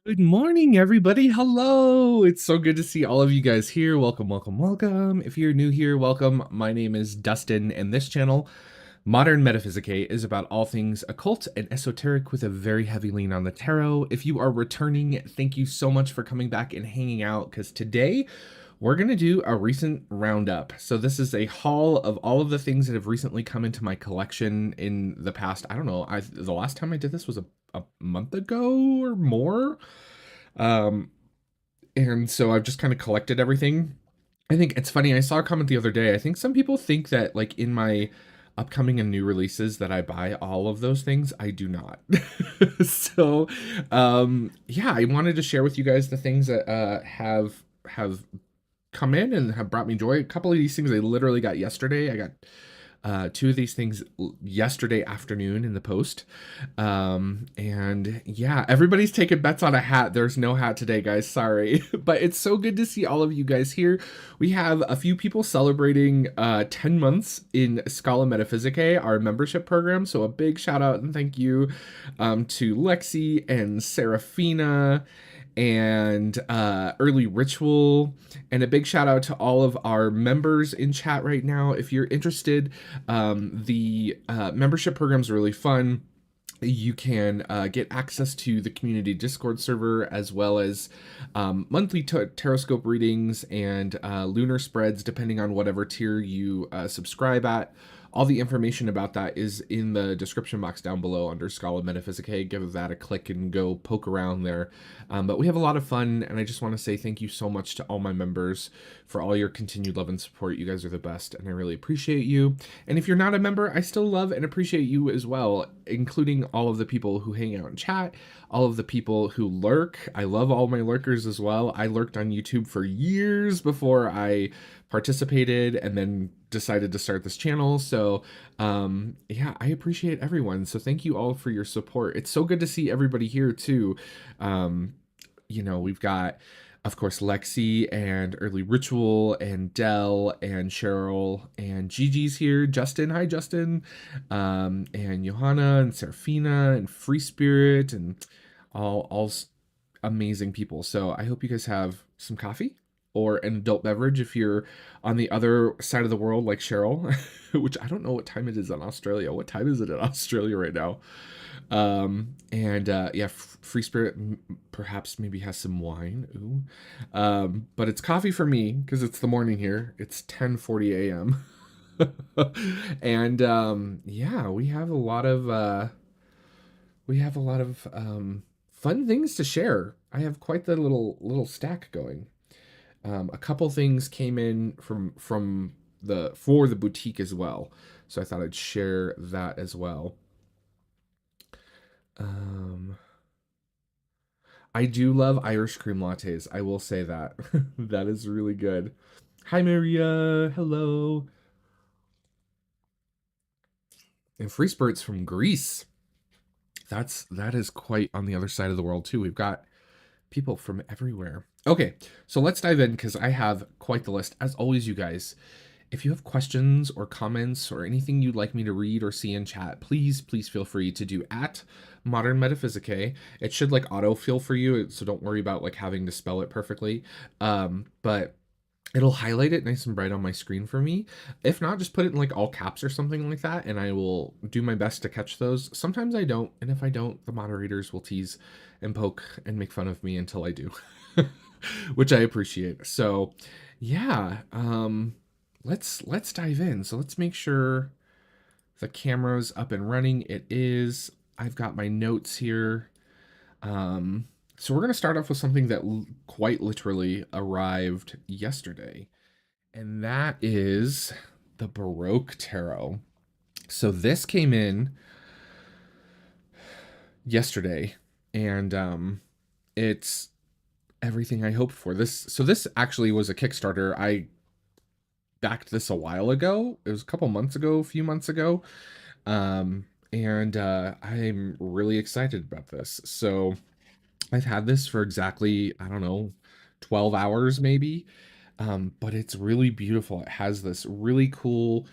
Good morning, everybody. Hello. It's so good to see all of you guys here. Welcome, welcome, welcome. If you're new here, welcome. My name is Dustin, and this channel, Modern Metaphysicae, is about all things occult and esoteric with a very heavy lean on the tarot. If you are returning, thank you so much for coming back and hanging out, because today we're going to do a recent roundup. So this is a haul of all of the things that have recently come into my collection in the past. I don't know. The last time I did this was a month ago or more. Um, and so I've just kind of collected everything. I think it's funny. I saw a comment the other day. I think some people think that like in my upcoming and new releases that I buy all of those things. I do not. So, yeah, I wanted to share with you guys the things that have come in and have brought me joy. A couple of these things I literally got yesterday. I got two of these things yesterday afternoon in the post. And yeah, everybody's taking bets on a hat. There's no hat today, guys. Sorry. But it's so good to see all of you guys here. We have a few people celebrating 10 months in Scala Metaphysicae, our membership program. So a big shout out and thank you to Lexi and Serafina and Early Ritual. And a big shout out to all of our members in chat right now. If you're interested, the membership program is really fun. You can get access to the community Discord server as well as monthly Taroscope readings and lunar spreads, depending on whatever tier you subscribe at. All the information about that is in the description box down below under Scala Metaphysicae. Give that a click and go poke around there. But we have a lot of fun, and I just want to say thank you so much to all my members for all your continued love and support. You guys are the best, and I really appreciate you. And if you're not a member, I still love and appreciate you as well, including all of the people who hang out and chat, all of the people who lurk. I love all my lurkers as well. I lurked on YouTube for years before I participated and then decided to start this channel. So yeah, I appreciate everyone. So thank you all for your support. It's so good to see everybody here too. We've got, of course, Lexi and Early Ritual and Dell and Cheryl and Gigi's here. Justin, hi Justin. And Johanna and Serafina and Free Spirit and all amazing people. So I hope you guys have some coffee or an adult beverage if you're on the other side of the world like Cheryl, which I don't know what time it is in Australia. What time is it in Australia right now? And yeah, Free Spirit perhaps maybe has some wine. Ooh. But it's coffee for me because it's the morning here. It's 10:40 a.m. And yeah, we have a lot of fun things to share. I have quite the little stack going. A couple things came in from for the boutique as well, so I thought I'd share that as well. Um, I do love Irish cream lattes. I will say that. That is really good. Hi, Maria. Hello. And Free Spirits from Greece. That is quite on the other side of the world too. We've got people from everywhere. Okay, so let's dive in because I have quite the list. As always, you guys, if you have questions or comments or anything you'd like me to read or see in chat, please feel free to do at Modern Metaphysicae. It should like autofill for you, so don't worry about like having to spell it perfectly. But it'll highlight it nice and bright on my screen for me. If not, just put it in like all caps or something like that, and I will do my best to catch those. Sometimes I don't, and if I don't, the moderators will tease and poke and make fun of me until I do, which I appreciate. So, yeah, let's dive in. So let's make sure the camera's up and running. It is. I've got my notes here. So we're going to start off with something that quite literally arrived yesterday, and that is the Baroque Tarot. So this came in yesterday, and it's everything I hoped for. This actually was a Kickstarter. I backed this a while ago. It was a couple months ago, a few months ago. And I'm really excited about this. So I've had this for exactly, I don't know, 12 hours maybe. But it's really beautiful. It has this really cool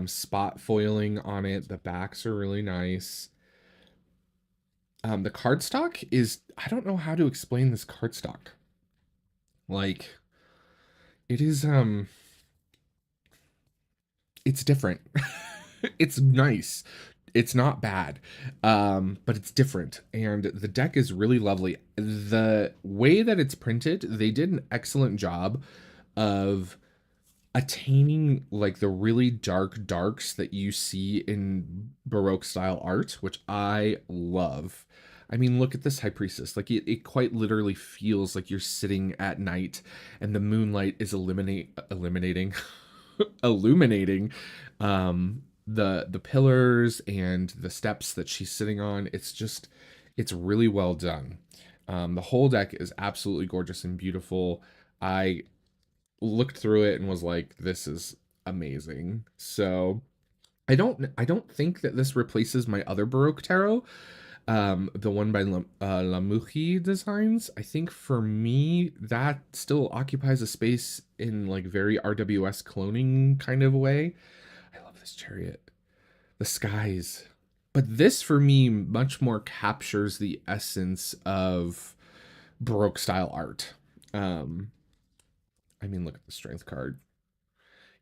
spot foiling on it. The backs are really nice. The cardstock is, I don't know how to explain this cardstock. Like, it is, it's different. It's nice. It's not bad. But it's different. And the deck is really lovely. The way that it's printed, they did an excellent job of attaining like the really dark darks that you see in Baroque style art, which I love. I mean, look at this High Priestess. Like it quite literally feels like you're sitting at night and the moonlight is eliminating illuminating the pillars and the steps that she's sitting on. It's just it's really well done. The whole deck is absolutely gorgeous and beautiful. I looked through it and was like, this is amazing. So I don't think that this replaces my other Baroque tarot, the one by Lamucci Designs. I think for me that still occupies a space in like very RWS cloning kind of way. I love this chariot. The skies. But this for me much more captures the essence of Baroque style art. Um, I mean, look at the strength card.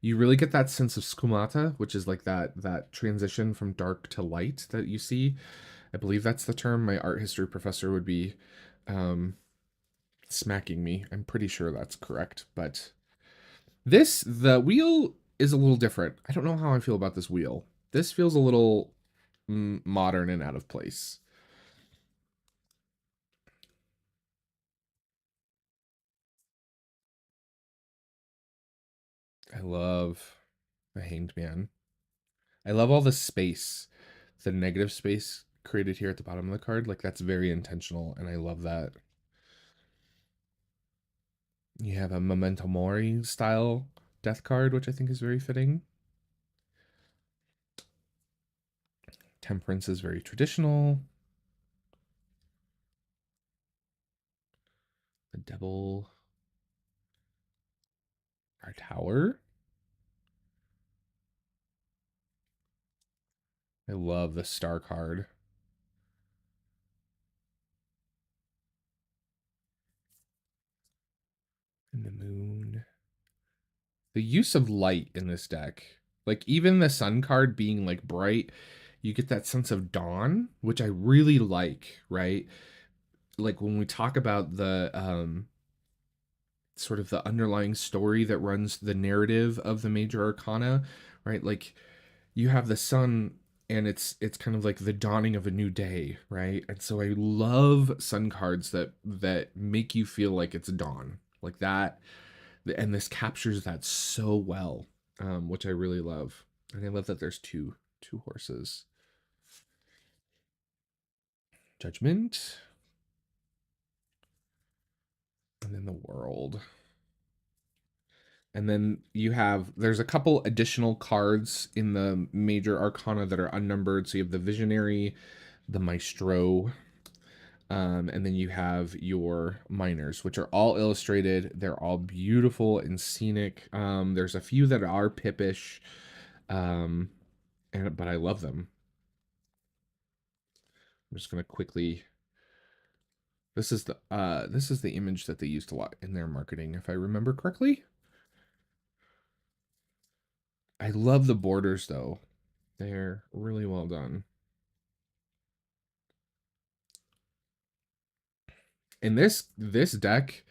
You really get that sense of skumata, which is like that transition from dark to light that you see. I believe that's the term. My art history professor would be um, smacking me. I'm pretty sure that's correct. But the wheel is a little different. I don't know how I feel about this wheel. This feels a little modern and out of place. I love the Hanged Man. I love all the space, the negative space created here at the bottom of the card. Like that's very intentional, and I love that. You have a Memento Mori style death card, which I think is very fitting. Temperance is very traditional. The Devil, our Tower. I love the Star card. And the Moon. The use of light in this deck, like even the Sun card being like bright, you get that sense of dawn, which I really like, right? Like when we talk about the sort of the underlying story that runs the narrative of the major arcana, right? Like you have the sun and it's kind of like the dawning of a new day, right? And so I love sun cards that make you feel like it's dawn, like that, and this captures that so well, which I really love. And I love that there's two horses. Judgment, and then the world. And then there's a couple additional cards in the major arcana that are unnumbered. So you have the Visionary, the Maestro, and then you have your Minors, which are all illustrated. They're all beautiful and scenic. There's a few that are pippish, um, but I love them. I'm just gonna quickly. This is the image that they used a lot in their marketing, if I remember correctly. I love the borders though. They're really well done. And this deck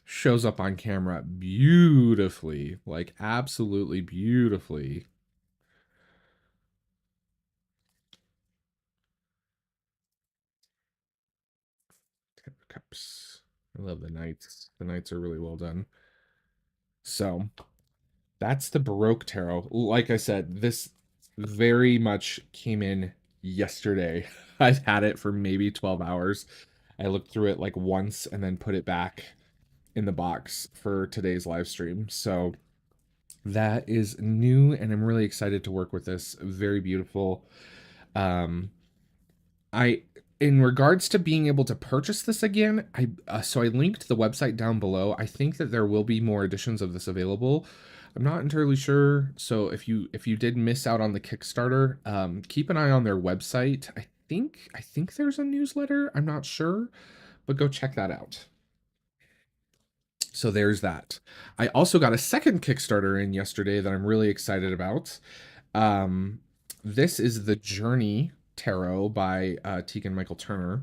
shows up on camera beautifully, like absolutely beautifully. Ten of Cups. I love the knights. The knights are really well done. So that's the Baroque Tarot. Like I said, this very much came in yesterday. I've had it for maybe 12 hours. I looked through it like once and then put it back in the box for today's live stream. So that is new and I'm really excited to work with this. Very beautiful. Um I in regards to being able to purchase this again, I linked the website down below. I think that there will be more editions of this available. I'm not entirely sure. So if you did miss out on the Kickstarter, keep an eye on their website. think there's a newsletter. I'm not sure, but go check that out. So there's that. I also got a second Kickstarter in yesterday that I'm really excited about. Um, this is the Journey Tarot by Tegan Michael Turner.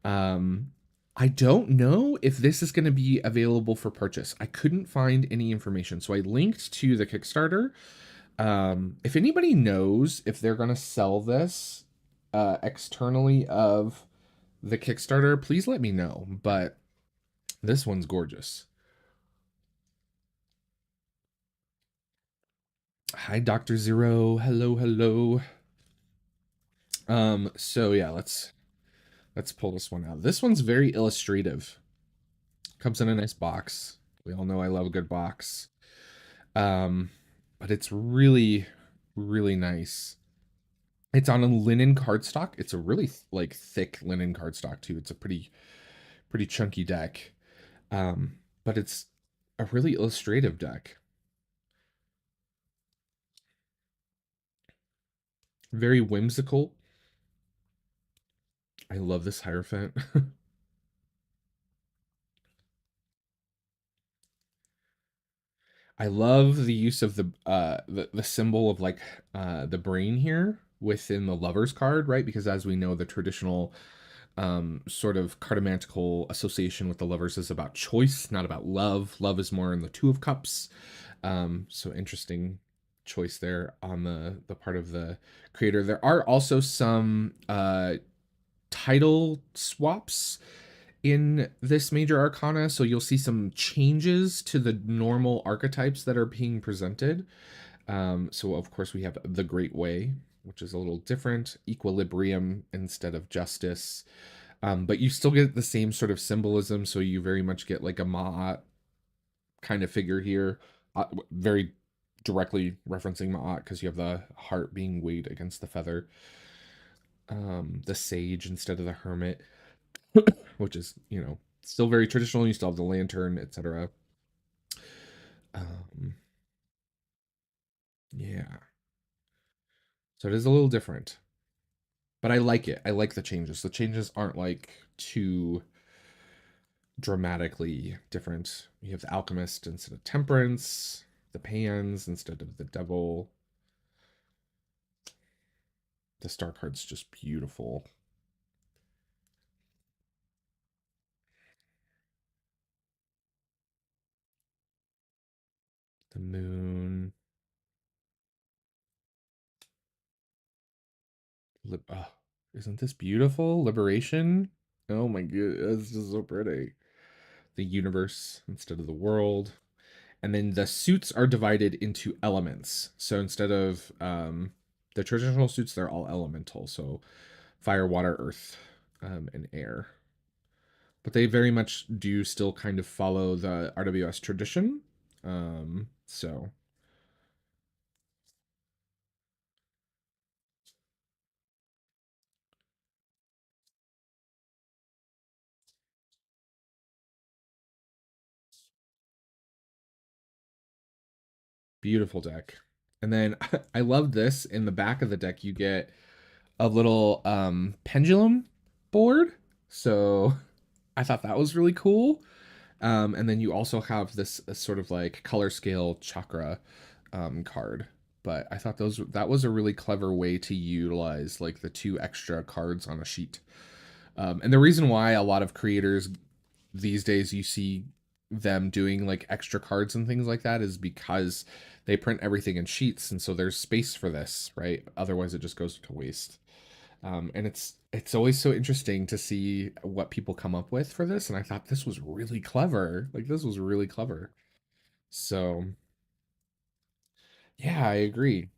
Um, I don't know if this is going to be available for purchase. I couldn't find any information, so I linked to the Kickstarter. If anybody knows if they're going to sell this externally of the Kickstarter, please let me know. But this one's gorgeous. Hi, Dr. Zero. Hello, hello. So yeah, let's pull this one out. This one's very illustrative. Comes in a nice box. We all know I love a good box. Um, but it's really, really nice. It's on a linen cardstock. It's a really like thick linen cardstock too. It's a pretty chunky deck. But it's a really illustrative deck. Very whimsical. I love this Hierophant. I love the use of the symbol of like the brain here within the Lover's card, right? Because as we know, the traditional sort of cartomantical association with the Lovers is about choice, not about love. Love is more in the Two of Cups. So interesting choice there on the part of the creator. There are also some title swaps in this major arcana, so you'll see some changes to the normal archetypes that are being presented. So of course we have the Great Way, which is a little different, equilibrium instead of justice, but you still get the same sort of symbolism, so you very much get like a Ma'at kind of figure here, very directly referencing Ma'at because you have the heart being weighed against the feather, the sage instead of the hermit, which is, still very traditional. You still have the lantern, etc. Um, yeah. So it is a little different, but I like it. I like the changes. The changes aren't like too dramatically different. You have the alchemist instead of temperance, the pans instead of the devil. The star card's just beautiful. The moon. Oh, isn't this beautiful? Liberation. Oh my god, it's just so pretty. The universe instead of the world. And then the suits are divided into elements. So instead of the traditional suits, they're all elemental. So fire, water, earth, and air. But they very much do still kind of follow the RWS tradition. So beautiful deck. And then I love this. In the back of the deck, you get a little pendulum board. So I thought that was really cool. And then you also have this sort of like color scale chakra card. But I thought that was a really clever way to utilize like the two extra cards on a sheet. And the reason why a lot of creators these days you see them doing like extra cards and things like that is because they print everything in sheets, and so there's space for this, right? Otherwise, it just goes to waste. And it's always so interesting to see what people come up with for this, and I thought this was really clever. Like this was really clever. So yeah, I agree.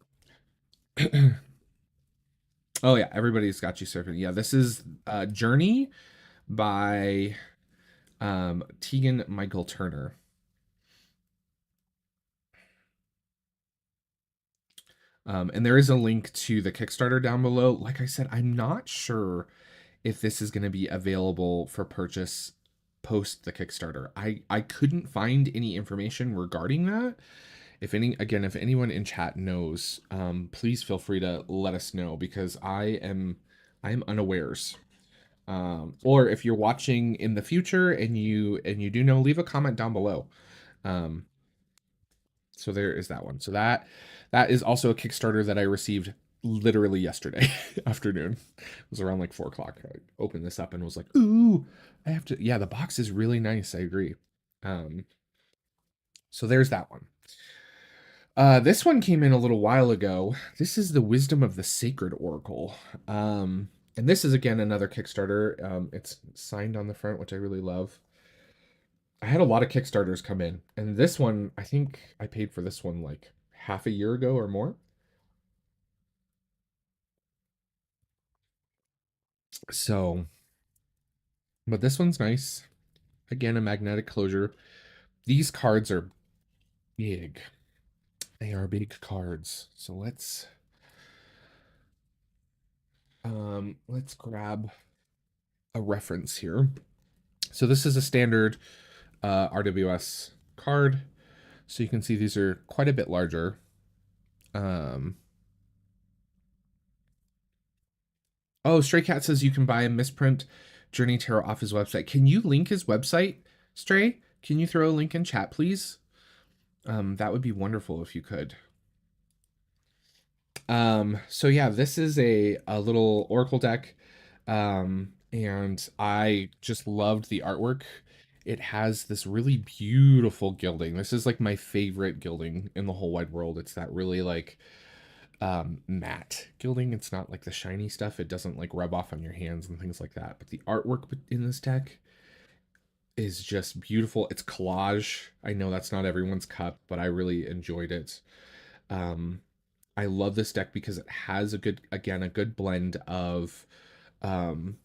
Oh yeah, everybody's got you surfing. Yeah, this is Journey by Tegan Michael Turner. And there is a link to the Kickstarter down below. Like I said, I'm not sure if this is going to be available for purchase post the Kickstarter. I couldn't find any information regarding that. If anyone in chat knows, please feel free to let us know, because I'm unawares. Or if you're watching in the future and you do know, leave a comment down below. Um, so there is that one. So that is also a Kickstarter that I received literally yesterday afternoon. It was around like 4 o'clock. I opened this up and was like, ooh, I have to. Yeah, the box is really nice. I agree. Um, so there's that one. This one came in a little while ago. This is the Wisdom of the Sacred Oracle. And this is again another Kickstarter. It's signed on the front, which I really love. I had a lot of Kickstarters come in, and this one, I think I paid for this one like half a year ago or more. So, but this one's nice. Again, a magnetic closure. These cards are big. They are big cards. So let's grab a reference here. So this is a standard RWS card. So you can see these are quite a bit larger. Um, oh, Stray Cat says you can buy a misprint Journey Tarot off his website. Can you link his website, Stray? Can you throw a link in chat, please? That would be wonderful if you could. So yeah, this is a little Oracle deck. And I just loved the artwork. It has this really beautiful gilding. This is like my favorite gilding in the whole wide world. It's that really like matte gilding. It's not like the shiny stuff. It doesn't like rub off on your hands and things like that. But the artwork in this deck is just beautiful. It's collage. I know that's not everyone's cup, but I really enjoyed it. Um, I love this deck because it has a good, again, a good blend of um,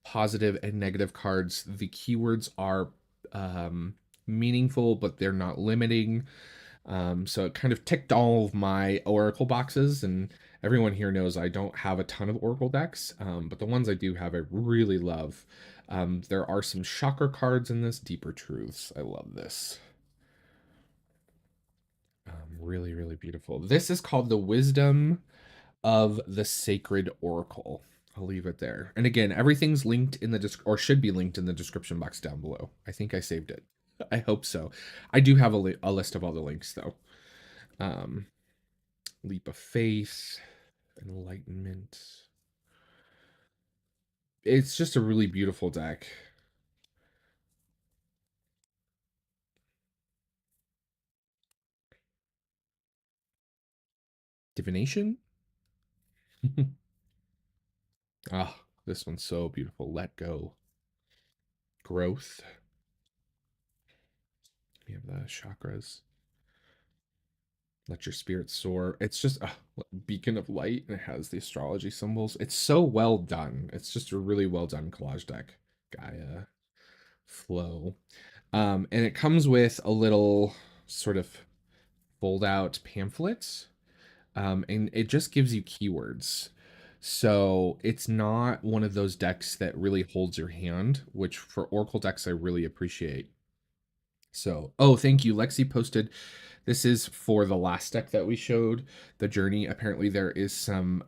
positive and negative cards. The keywords are meaningful, but they're not limiting. So it kind of ticked all of my Oracle boxes, and everyone here knows I don't have a ton of Oracle decks, but the ones I do have, I really love. There are some shocker cards in this, Deeper Truths. I love this. Really, really beautiful. This is called the Wisdom of the Sacred Oracle. I'll leave it there. And again, everything's linked in the or should be linked in the description box down below. I think I saved it. I hope so. I do have a list of all the links though. Um, Leap of Faith, Enlightenment. It's just a really beautiful deck. Divination. Ah, this one's so beautiful. Let Go. Growth. We have the chakras. Let your spirit soar. It's just a beacon of light, and it has the astrology symbols. It's so well done. It's just a really well done collage deck. Gaia, Flow. And it comes with a little sort of fold out pamphlet. And it just gives you keywords. So it's not one of those decks that really holds your hand, which for Oracle decks I really appreciate. So, oh, thank you. Lexi posted, this is for the last deck that we showed, the Journey. Apparently there is some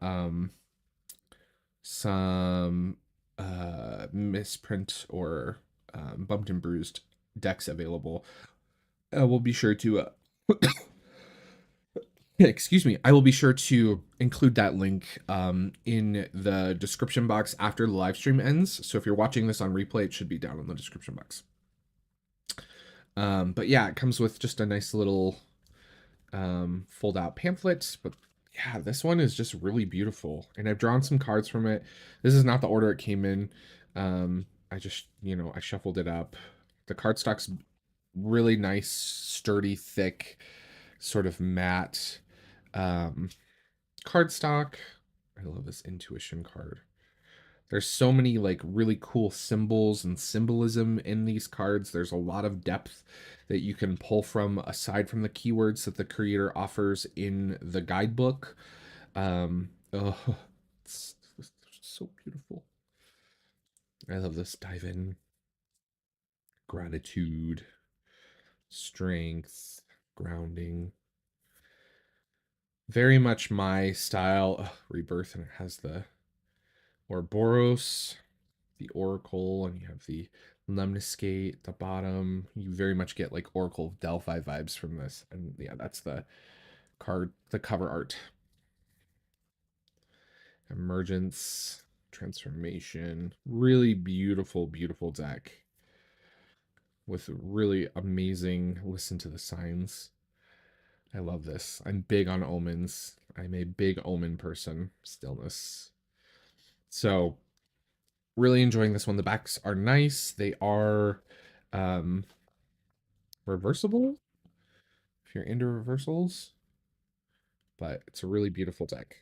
misprint or bumped and bruised decks available. We'll be sure to excuse me, I will be sure to include that link in the description box after the live stream ends. So if you're watching this on replay, it should be down in the description box. But yeah, it comes with just a nice little fold out pamphlet. But yeah, this one is just really beautiful. And I've drawn some cards from it. This is not the order it came in. I just, I shuffled it up. The cardstock's really nice, sturdy, thick, sort of matte cardstock. I love this intuition card. There's so many like really cool symbols and symbolism in these cards. There's a lot of depth that you can pull from aside from the keywords that the creator offers in the guidebook. Oh, it's so beautiful. I love this. Dive in. Gratitude, strength, grounding. Very much my style. Rebirth, and it has the Ouroboros, the Oracle, and you have the Lemniscate at the bottom. You very much get like Oracle of Delphi vibes from this. And yeah, that's the card, the cover art. Emergence, Transformation. Really beautiful, beautiful deck with really amazing listen to the signs. I love this. I'm big on omens. I'm a big omen person. Stillness. So really enjoying this one. The backs are nice. They are um reversible if you're into reversals, but it's a really beautiful deck.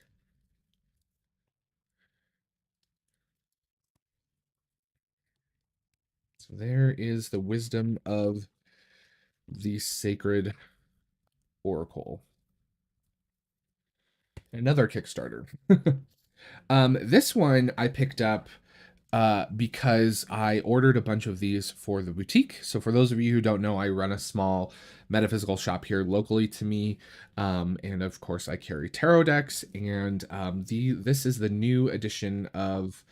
So there is the wisdom of the sacred oracle. Another Kickstarter. This one I picked up because I ordered a bunch of these for the boutique. So for those of you who don't know, I run a small metaphysical shop here locally to me, and of course I carry tarot decks. And this is the new edition of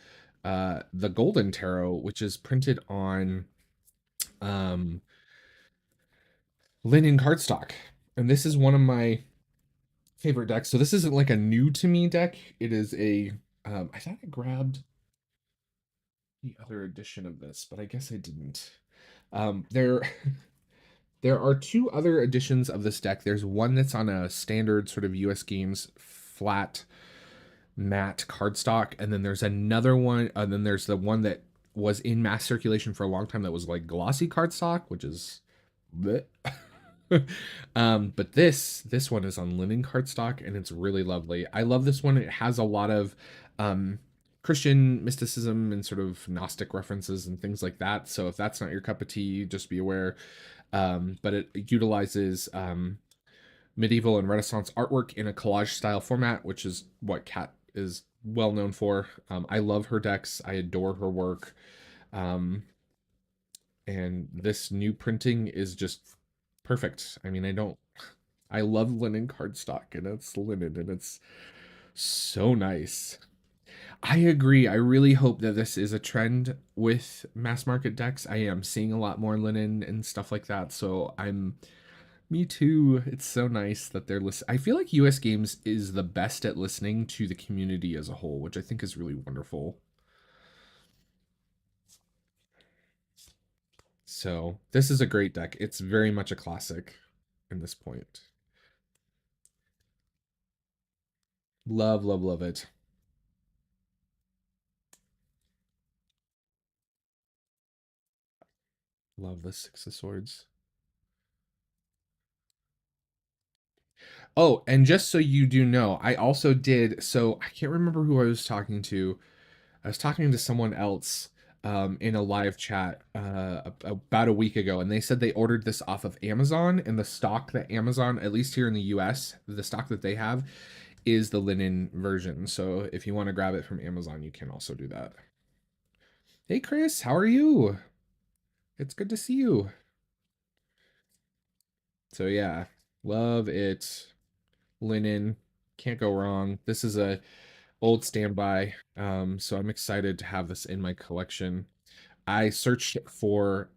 the Golden Tarot, which is printed on linen cardstock, and this is one of my favorite decks. So this isn't like a new to me deck. It is a I thought I grabbed the other edition of this, but I guess I didn't. There there are two other editions of this deck. There's one that's on a standard sort of US Games flat matte cardstock, and then there's another one, and then there's the one that was in mass circulation for a long time that was like glossy cardstock, which is bleh. But this one is on linen cardstock, and it's really lovely. I love this one. It has a lot of Christian mysticism and sort of Gnostic references and things like that. So if that's not your cup of tea, just be aware. But it utilizes medieval and Renaissance artwork in a collage style format, which is what Kat is well known for. I love her decks. I adore her work. And this new printing is just perfect. I mean, I love linen cardstock, and it's linen, and it's so nice. I agree. I really hope that this is a trend with mass market decks. I am seeing a lot more linen and stuff like that. So me too. It's so nice that they're listening. I feel like US Games is the best at listening to the community as a whole, which I think is really wonderful. So this is a great deck. It's very much a classic in this point. Love, love, love it. Love the Six of Swords. Oh, and just so you do know, I also did. So I can't remember who I was talking to. I was talking to someone else in a live chat about a week ago, and they said they ordered this off of Amazon, and the stock that Amazon, at least here in the US, the stock that they have is the linen version. So if you want to grab it from Amazon, you can also do that. Hey, Chris, how are you? It's good to see you. So yeah, love it. Linen, can't go wrong. This is a old standby, so I'm excited to have this in my collection. I searched for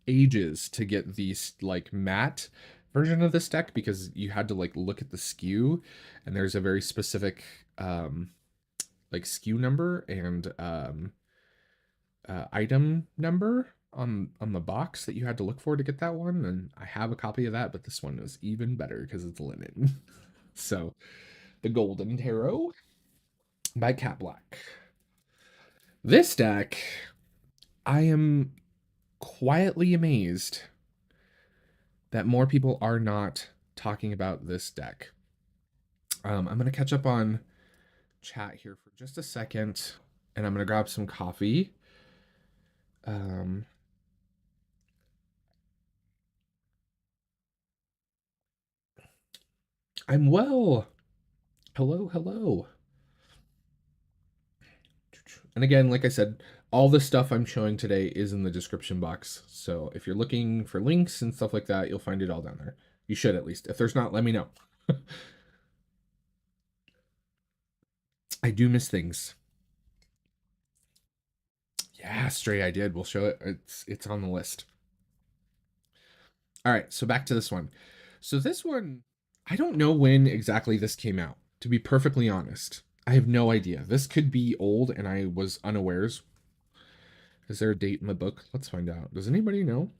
ages to get these like matte version of this deck because you had to like look at the SKU, and there's a very specific like SKU number and item number on the box that you had to look for to get that one, and I have a copy of that, but this one is even better because it's linen. So the Golden Tarot by Cat Black. This deck, I am quietly amazed that more people are not talking about this deck. I'm going to catch up on chat here for just a second, and I'm going to grab some coffee. I'm well. Hello, hello. And again, like I said, all the stuff I'm showing today is in the description box. So if you're looking for links and stuff like that, you'll find it all down there. You should at least. If there's not, let me know. I do miss things. Yeah, Stray I did. We'll show it. It's on the list. All right, so back to this one. So this one, I don't know when exactly this came out, to be perfectly honest. I have no idea. This could be old and I was unawares. Is there a date in the book? Let's find out. Does anybody know?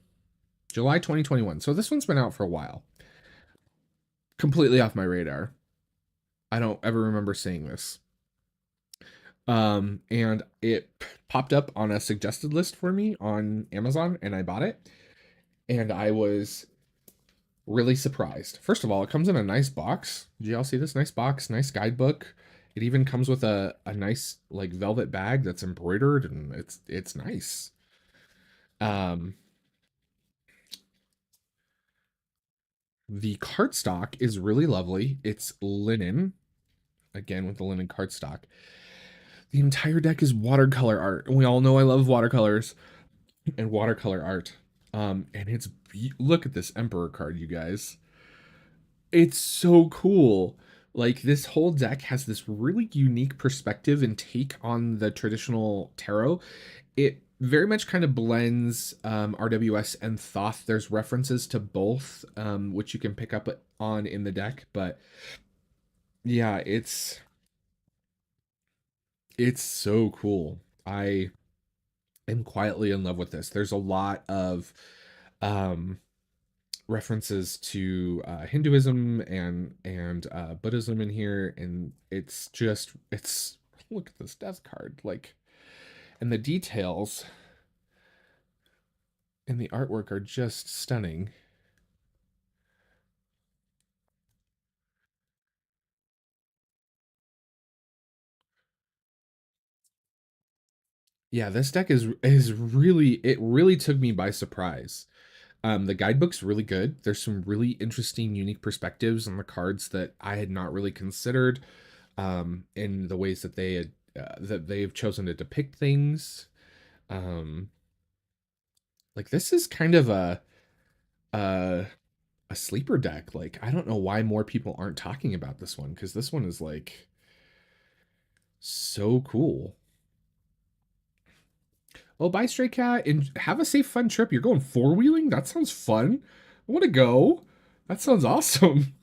July 2021. So this one's been out for a while. Completely off my radar. I don't ever remember seeing this. And it popped up on a suggested list for me on Amazon and I bought it. And I was really surprised. First of all, it comes in a nice box. Did y'all see this? Nice box, nice guidebook. It even comes with a nice like velvet bag that's embroidered and it's nice. Um, the cardstock is really lovely. It's linen, again with the linen cardstock. The entire deck is watercolor art. And we all know I love watercolors and watercolor art. And look at this Emperor card, you guys. It's so cool. Like this whole deck has this really unique perspective and take on the traditional tarot. It very much kind of blends RWS and Thoth. There's references to both, which you can pick up on in the deck. But yeah, it's so cool. I am quietly in love with this. There's a lot of um, references to Hinduism and Buddhism in here, and it's look at this death card, like, and the details and the artwork are just stunning. Yeah, this deck is really it really took me by surprise. The guidebook's really good. There's some really interesting, unique perspectives on the cards that I had not really considered, in the ways that they've chosen to depict things. Um, like this is kind of a a sleeper deck. Like I don't know why more people aren't talking about this one because this one is like so cool. Oh, bye, Stray Cat, and have a safe, fun trip. You're going four wheeling? That sounds fun. I want to go. That sounds awesome.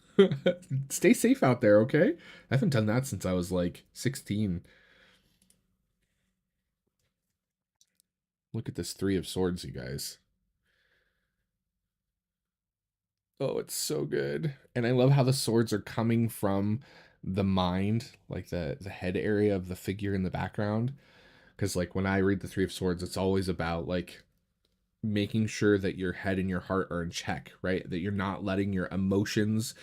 Stay safe out there, okay? I haven't done that since I was like 16. Look at this Three of Swords, you guys. Oh, it's so good. And I love how the swords are coming from the mind, like the head area of the figure in the background. Because like when I read the Three of Swords, it's always about like making sure that your head and your heart are in check, right? That you're not letting your emotions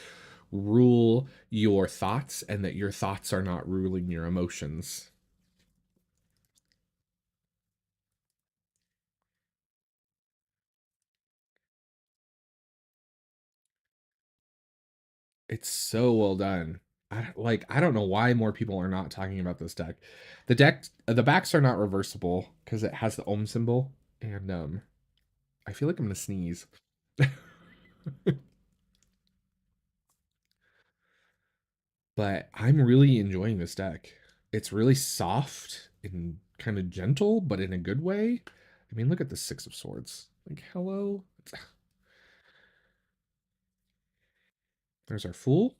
rule your thoughts and that your thoughts are not ruling your emotions. It's so well done. I don't know why more people are not talking about this deck. The backs are not reversible because it has the ohm symbol and I feel like I'm gonna sneeze. But I'm really enjoying this deck. It's really soft and kind of gentle, but in a good way. I mean, look at the Six of Swords. Like, hello. There's our Fool.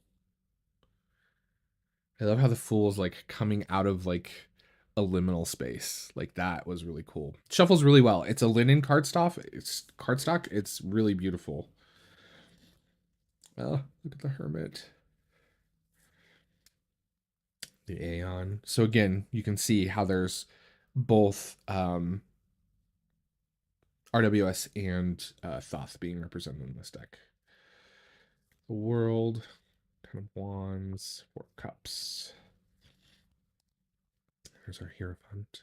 I love how the Fool is like coming out of like a liminal space. Like that was really cool. Shuffles really well. It's a linen cardstock. It's really beautiful. Oh, look at the Hermit. The Aeon. So again, you can see how there's both RWS and Thoth being represented in this deck. The World, Ten of Wands, Four Cups. There's our Hierophant,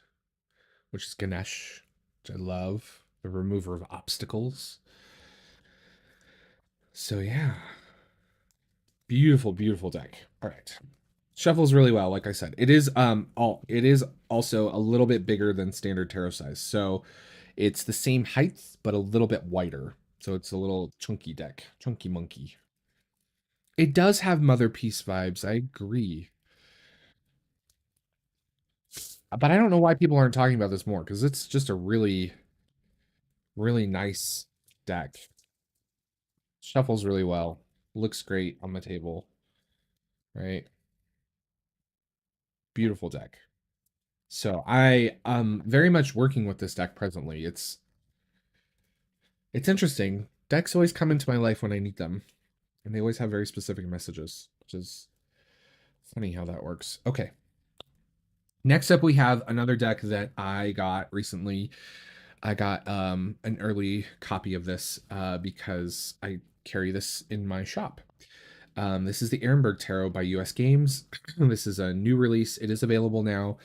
which is Ganesh, which I love. The remover of obstacles. So yeah, beautiful, beautiful deck. All right, shuffles really well. Like I said, it is also a little bit bigger than standard tarot size. So it's the same height, but a little bit wider. So it's a little chunky deck, chunky monkey. It does have Mother Peace vibes. I agree. But I don't know why people aren't talking about this more because it's just a really nice deck. Shuffles really well. Looks great on the table, right? Beautiful deck. So I very much working with this deck presently. It's interesting. Decks always come into my life when I need them, and they always have very specific messages, which is funny how that works. Okay. Next up, we have another deck that I got recently. I got an early copy of this because I carry this in my shop. This is the Ehrenberg Tarot by US Games. This is a new release. It is available now.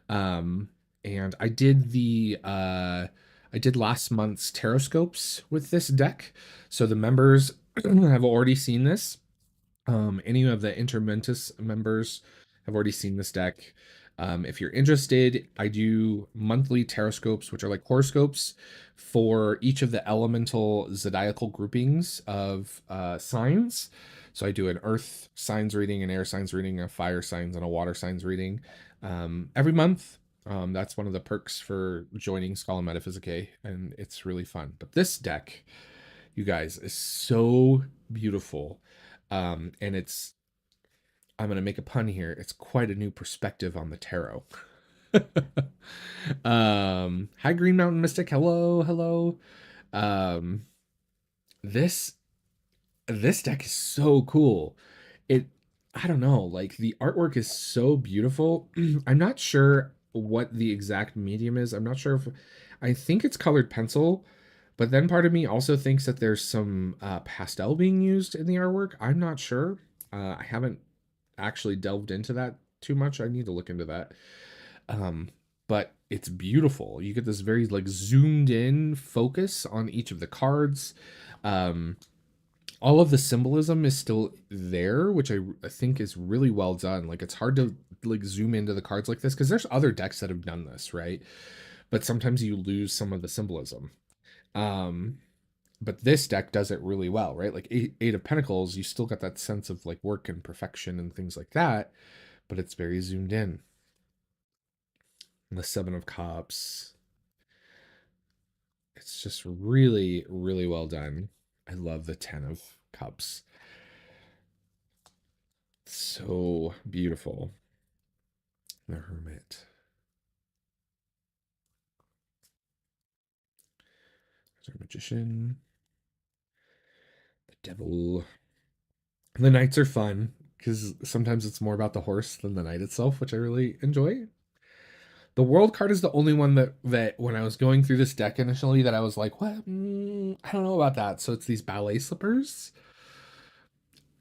Um, and I did last month's tarot scopes with this deck. So the members have already seen this. Any of the Intermentus members have already seen this deck. If you're interested, I do monthly tarot scopes, which are like horoscopes for each of the elemental zodiacal groupings of signs. So I do an earth signs reading, an air signs reading, a fire signs, and a water signs reading every month. That's one of the perks for joining Skull and Metaphysicae, and it's really fun. But this deck, you guys, is so beautiful. And I'm going to make a pun here. It's quite a new perspective on the tarot. Hi, Green Mountain Mystic. Hello, hello. Um, this this deck is so cool. It I don't know, like the artwork is so beautiful. I'm not sure what the exact medium is. I'm not sure if I think it's colored pencil, but then part of me also thinks that there's some pastel being used in the artwork. I'm not sure. I haven't actually delved into that too much. I need to look into that. Um, but it's beautiful. You get this very like zoomed in focus on each of the cards. Um, all of the symbolism is still there, which I think is really well done. Like it's hard to like zoom into the cards like this because there's other decks that have done this, right? But sometimes you lose some of the symbolism. Um, but this deck does it really well, right? Like eight of Pentacles, you still got that sense of like work and perfection and things like that, but it's very zoomed in. And the Seven of Cups, it's just really, really well done. I love the Ten of Cups. So beautiful. The Hermit. There's our Magician. The Devil. The Knights are fun because sometimes it's more about the horse than the knight itself, which I really enjoy. The World card is the only one that when I was going through this deck initially that I was like, what? I don't know about that. So it's these ballet slippers.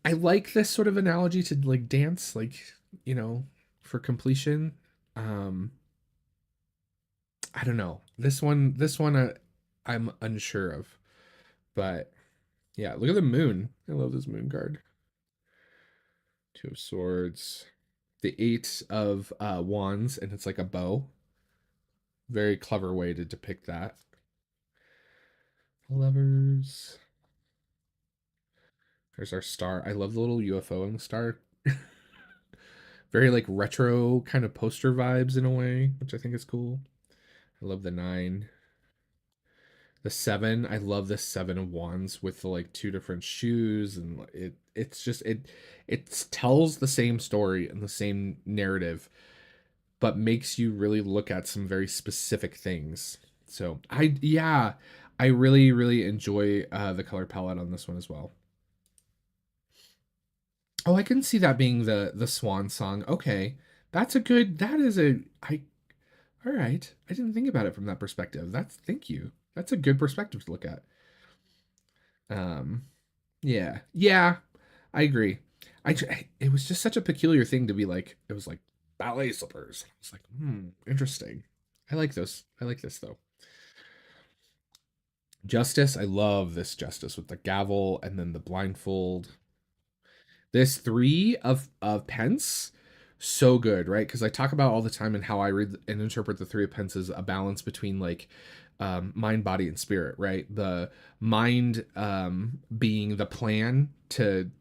I like this sort of analogy to like dance, like, you know, for completion. Um, I don't know. This one, I'm unsure of. But yeah, look at the moon. I love this moon card. Two of Swords. The Eight of Wands, and it's like a bow. Very clever way to depict that. Lovers. There's our star. I love the little UFO in the star. Very like retro kind of poster vibes in a way, which I think is cool. I love the nine. The seven, I love this Seven of Wands with the like two different shoes, and it's just it tells the same story and the same narrative, but makes you really look at some very specific things. So I really really enjoy the color palette on this one as well. Oh, I can see that being the swan song. Okay. That is a I all right. I didn't think about it from that perspective. That's thank you. That's a good perspective to look at. Um yeah. Yeah, I agree. It was just such a peculiar thing to be like it was like ballet slippers. It's like, interesting. I like those. I like this though. Justice, I love this justice with the gavel and then the blindfold. This three of pence, so good, right? Because I talk about all the time and how I read and interpret the three of pence as a balance between like mind, body, and spirit, right? The mind being the plan to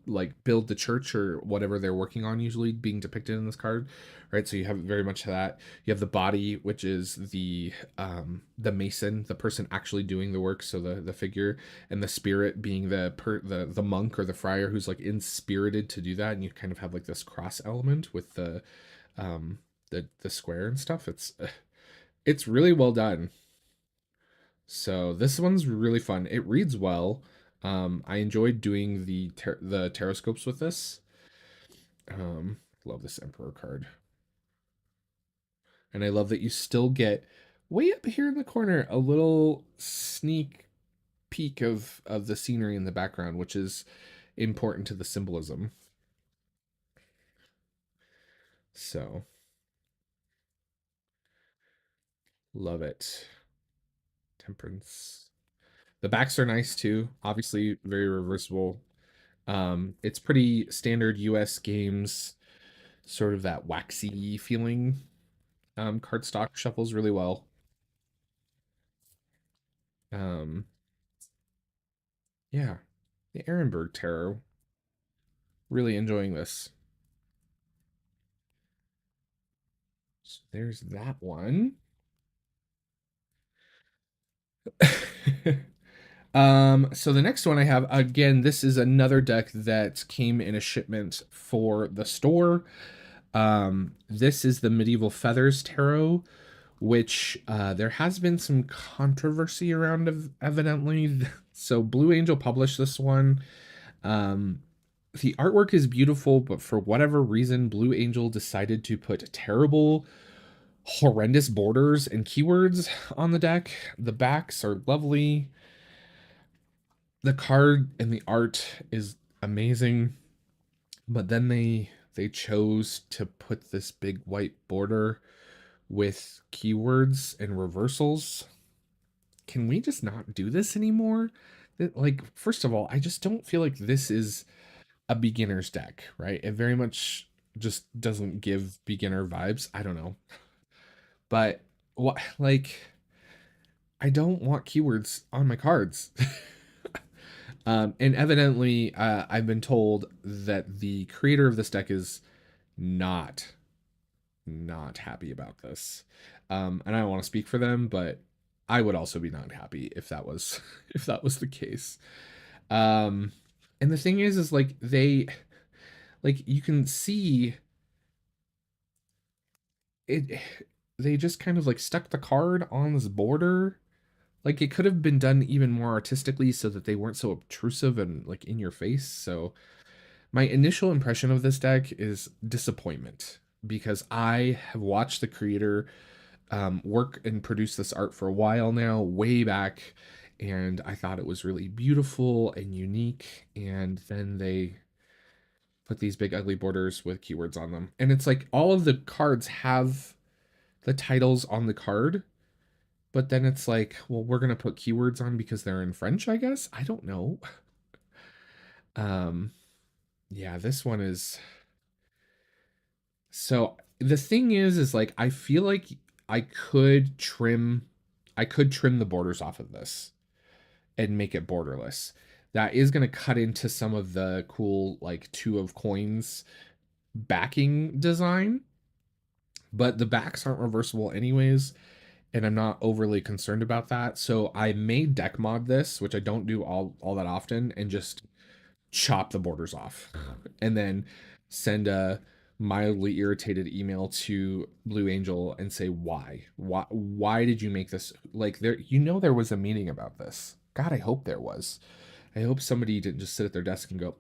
like build the church or whatever they're working on, usually being depicted in this card, right? So you have very much that. You have the body, which is the mason, the person actually doing the work, so the figure, and the spirit being the monk or the friar who's like inspirited to do that, and you kind of have like this cross element with um the square and stuff. It's really well done. So this one's really fun. It reads well. I enjoyed doing the taroscopes with this. Love this Emperor card, and I love that you still get way up here in the corner a little sneak peek of the scenery in the background, which is important to the symbolism. So love it. Temperance. The backs are nice too. Obviously, very reversible. It's pretty standard US games, sort of that waxy feeling. Cardstock shuffles really well. Um, yeah, the Ehrenberg Tarot. Really enjoying this. So there's that one. So the next one I have, again, this is another deck that came in a shipment for the store. This is the Medieval Feathers Tarot, which there has been some controversy around, evidently. So Blue Angel published this one. Um, the artwork is beautiful, but for whatever reason, Blue Angel decided to put terrible, horrendous borders and keywords on the deck. The backs are lovely. The card and the art is amazing, but then they chose to put this big white border with keywords and reversals. Can we just not do this anymore? Like, first of all, I just don't feel like this is a beginner's deck, right? It very much just doesn't give beginner vibes. I don't know. But what, like, I don't want keywords on my cards. And evidently, I've been told that the creator of this deck is not not happy about this. And I don't want to speak for them, but I would also be not happy if that was if that was the case. Um, and the thing is like like you can see it. They just kind of like stuck the card on this border. Like it could have been done even more artistically so that they weren't so obtrusive and like in your face. So my initial impression of this deck is disappointment because I have watched the creator work and produce this art for a while now, way back, and I thought it was really beautiful and unique. And then they put these big ugly borders with keywords on them, and it's like all of the cards have the titles on the card, but then it's like, well, we're gonna put keywords on because they're in French, I guess. I don't know. Um, yeah, this one is so the thing is like I feel like I could trim I could trim the borders off of this and make it borderless. That is going to cut into some of the cool like two of coins backing design, but the backs aren't reversible anyways, and I'm not overly concerned about that. So I may deck mod this, which I don't do all that often, and just chop the borders off and then send a mildly irritated email to Blue Angel and say why did you make this, like, there, there was a meeting about this. God, I hope there was. I hope somebody didn't just sit at their desk and go,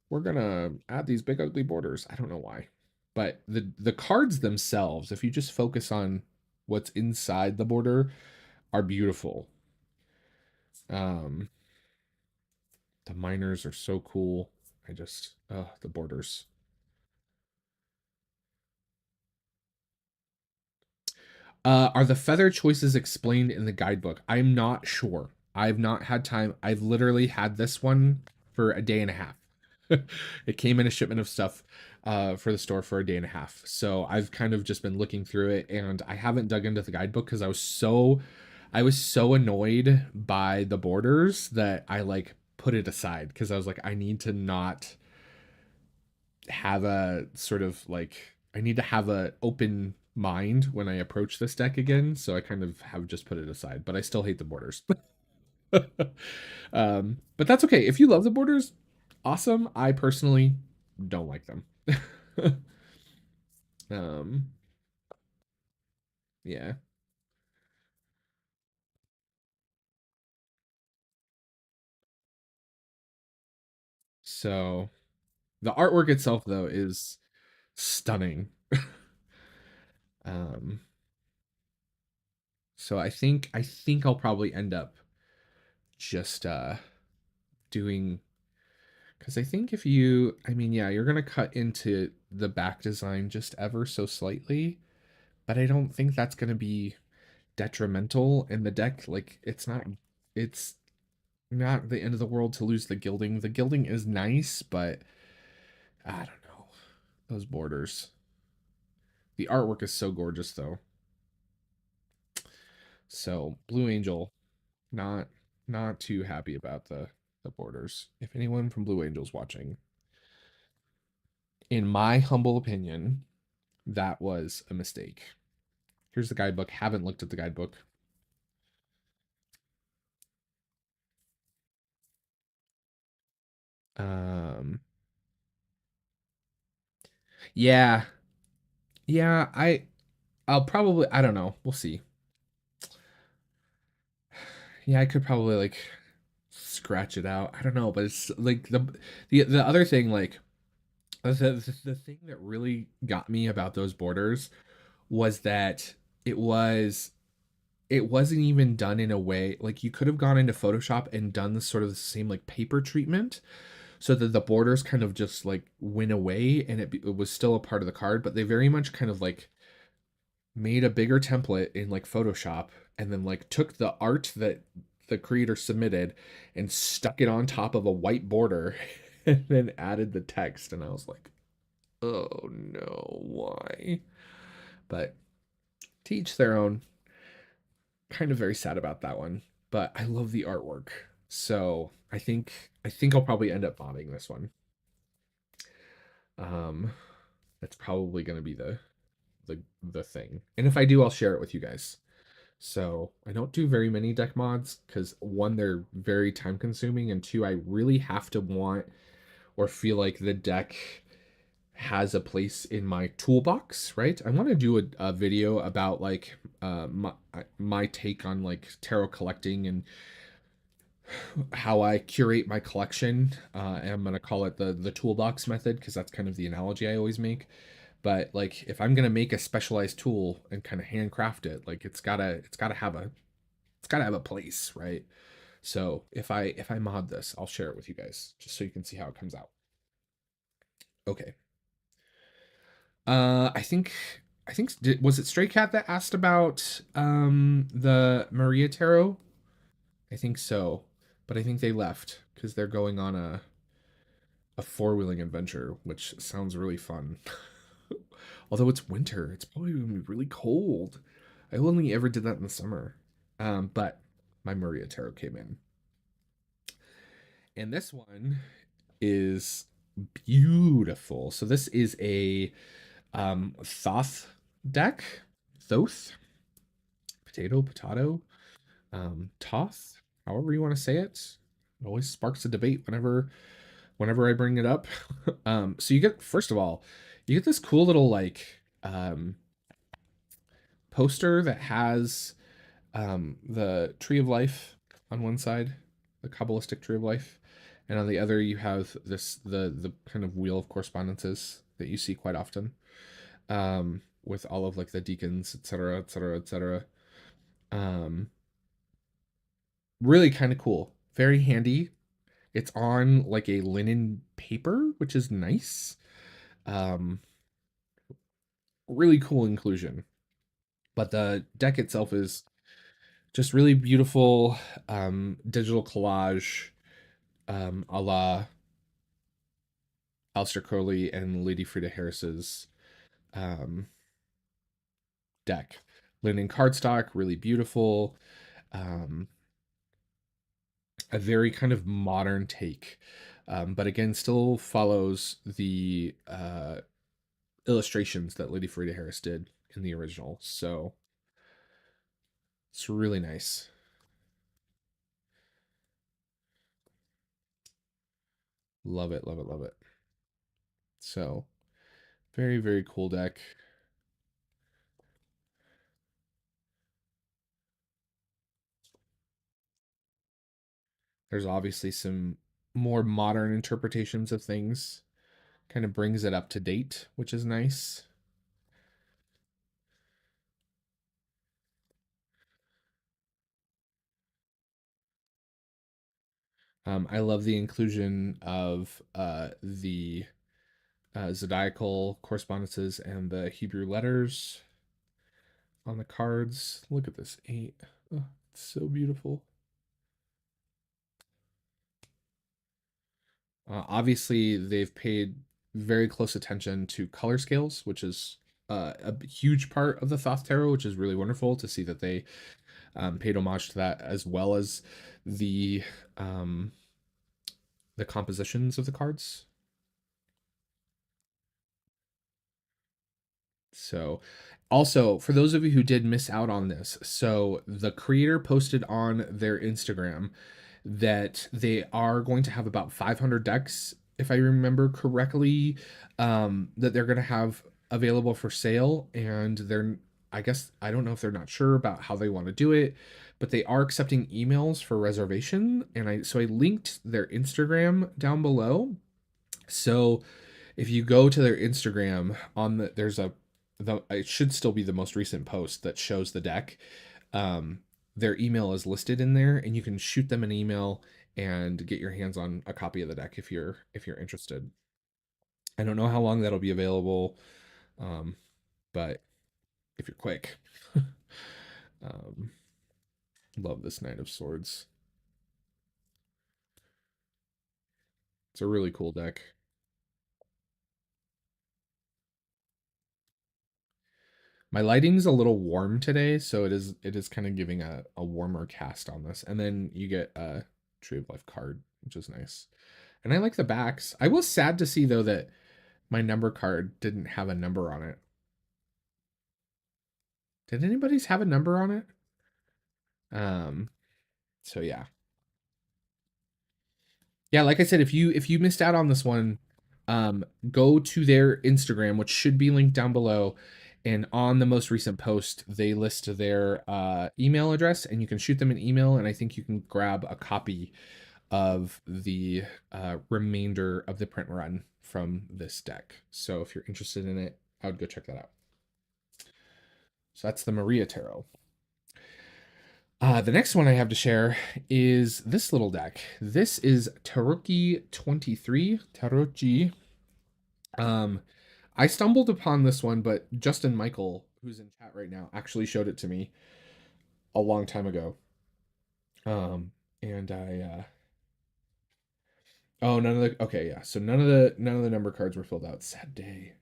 we're gonna add these big ugly borders. I don't know why, but the cards themselves, if you just focus on what's inside the border, are beautiful. um The miners are so cool. I just, the borders. Are the feather choices explained in the guidebook? I'm not sure. I've not had time. I've literally had this one for a day and a half. It came in a shipment of stuff for the store for a day and a half. So I've kind of just been looking through it, and I haven't dug into the guidebook because I was so annoyed by the borders that I like put it aside because I was like, I need to not have a sort of like I need to have a open mind when I approach this deck again. So I kind of have just put it aside, but I still hate the borders. But that's okay. If you love the borders, awesome. I personally don't like them. um, yeah. So the artwork itself though is stunning. Um, so I think I'll probably end up just doing because I think if you I mean yeah, you're gonna cut into the back design just ever so slightly, but I don't think that's gonna be detrimental in the deck. Like it's not the end of the world to lose the gilding. The gilding is nice, but I don't know. Those borders. The artwork is so gorgeous though. So Blue Angel, not not too happy about the borders. If anyone from Blue Angel's watching, in my humble opinion, that was a mistake. Here's the guidebook. Haven't looked at the guidebook. Um yeah. Yeah, I'll probably I don't know. We'll see. Yeah, I could probably like scratch it out. I don't know, but it's like the other thing like the thing that really got me about those borders was that it was it wasn't even done in a way like you could have gone into Photoshop and done the sort of the same like paper treatment so that the borders kind of just like went away and it was still a part of the card, but they very much kind of like made a bigger template in like Photoshop and then like took the art that the creator submitted and stuck it on top of a white border and then added the text. And I was like, oh no, why? But to each their own. Kind of very sad about that one, but I love the artwork. So I think I'll probably end up modding this one. Um, that's probably gonna be the thing. And if I do, I'll share it with you guys. So I don't do very many deck mods because one, they're very time consuming, and two, I really have to want or feel like the deck has a place in my toolbox, right? I want to do a video about like my take on like tarot collecting and how I curate my collection. And I'm gonna call it the toolbox method because that's kind of the analogy I always make. But like if I'm gonna make a specialized tool and kind of handcraft it, like it's gotta have a place, right? So if I mod this, I'll share it with you guys just so you can see how it comes out. Okay. I think was it Stray Cat that asked about the Maria Tarot? I think so, but I think they left because they're going on a four-wheeling adventure, which sounds really fun. Although it's winter, it's probably gonna be really cold. I only ever did that in the summer. But my Maria Tarot came in, and this one is beautiful. So this is a Thoth deck, Thoth, potato, Toth, however you want to say it. It always sparks a debate whenever I bring it up. So you get first of all, you get this cool little like poster that has the tree of life on one side, the Kabbalistic tree of life, and on the other you have the kind of wheel of correspondences that you see quite often, with all of like the deacons, etc., etc., etc. Um, really kind of cool, very handy. It's on like a linen paper, which is nice. Um, really cool inclusion. But the deck itself is just really beautiful, digital collage, a la Aleister Crowley and Lady Frida Harris's um, deck. Linen cardstock, really beautiful. Um, a very kind of modern take, but again, still follows the illustrations that Lady Frida Harris did in the original. So it's really nice. Love it, love it, love it. So very, very cool deck. There's obviously some more modern interpretations of things. Kind of brings it up to date, which is nice. I love the inclusion of the zodiacal correspondences and the Hebrew letters on the cards. Look at this 8. Oh, it's so beautiful. Obviously, they've paid very close attention to color scales, which is a huge part of the Thoth Tarot, which is really wonderful to see that they paid homage to that, as well as the um, the compositions of the cards. So, also, for those of you who did miss out on this, so the creator posted on their Instagram that they are going to have about 500 decks, if I remember correctly, that they're going to have available for sale. And I guess, I don't know if they're not sure about how they want to do it, but they are accepting emails for reservation. So I linked their Instagram down below. So if you go to their Instagram there's it should still be the most recent post that shows the deck. Um, their email is listed in there, and you can shoot them an email and get your hands on a copy of the deck if you're interested. I don't know how long that'll be available, um, but if you're quick, um, love this Knight of Swords. It's a really cool deck. My lighting's a little warm today, so it is kind of giving a warmer cast on this. And then you get a Tree of Life card, which is nice. And I like the backs. I was sad to see though that my number card didn't have a number on it. Did anybody's have a number on it? Um, so yeah. Yeah, like I said, if you missed out on this one, go to their Instagram, which should be linked down below. And on the most recent post, they list their email address, and you can shoot them an email. And I think you can grab a copy of the remainder of the print run from this deck. So if you're interested in it, I would go check that out. So that's the Maria Tarot. The next one I have to share is this little deck. This is Taroki 23. Taroki. Um, I stumbled upon this one, but Justin Michael, who's in chat right now, actually showed it to me a long time ago. And oh, none of the okay, yeah. So none of the number cards were filled out. Sad day.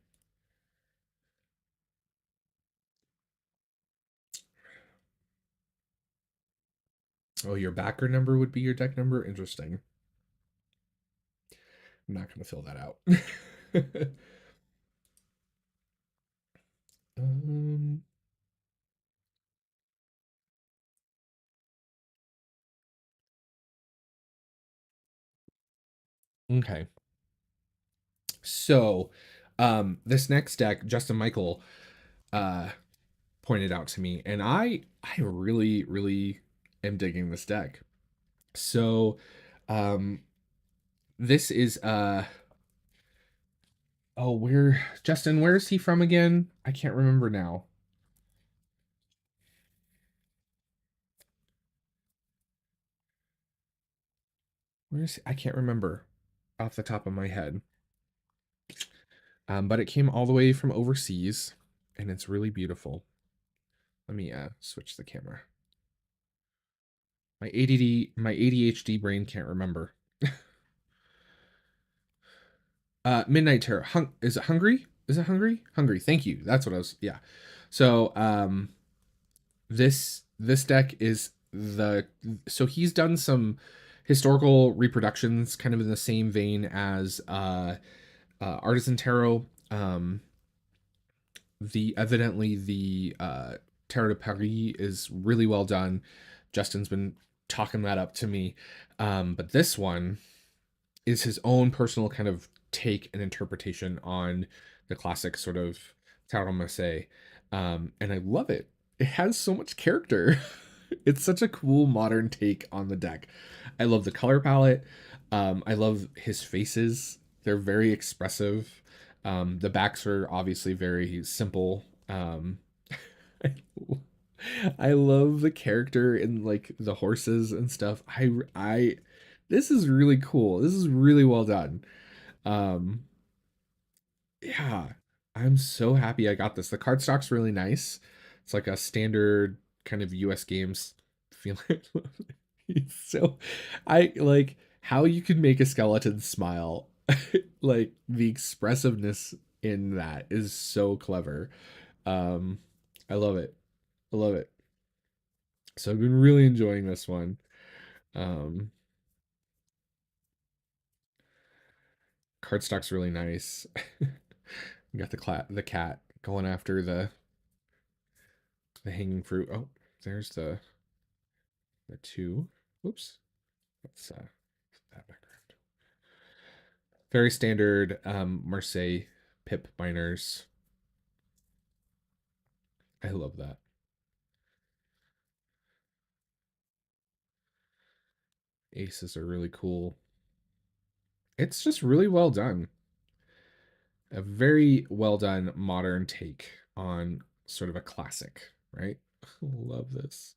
Oh, your backer number would be your deck number. Interesting. I'm not gonna fill that out. um, okay. So, this next deck, Justin Michael, uh, pointed out to me, and I really, really am digging this deck. So, um, this is oh, where is he from again? I can't remember now. I can't remember off the top of my head. But it came all the way from overseas, and it's really beautiful. Let me switch the camera. My ADHD brain can't remember. Midnight Terror. Is it Hungry? Is it Hungry? Hungry. Thank you. That's what I was. Yeah. So this deck is the so he's done some historical reproductions, kind of in the same vein as Artisan Tarot. The evidently the Tarot de Paris is really well done. Justin's been talking that up to me, but this one is his own personal kind of take and interpretation on the classic sort of Tarot Masse. And I love it. It has so much character. It's such a cool modern take on the deck. I love the color palette. I love his faces. They're very expressive. The backs are obviously very simple. I love the character and like the horses and stuff. This is really cool. This is really well done. Um, yeah, I'm so happy I got this. The cardstock's really nice. It's like a standard kind of US games feeling. So I like how you can make a skeleton smile. Like the expressiveness in that is so clever. Um, I love it. I love it. So I've been really enjoying this one. Um, Cardstock's really nice. You got the cat going after the hanging fruit. Oh, there's the two. Whoops. What's that background? Very standard Marseille pip miners. I love that. Aces are really cool. It's just really well done. A very well done modern take on sort of a classic, right? Love this.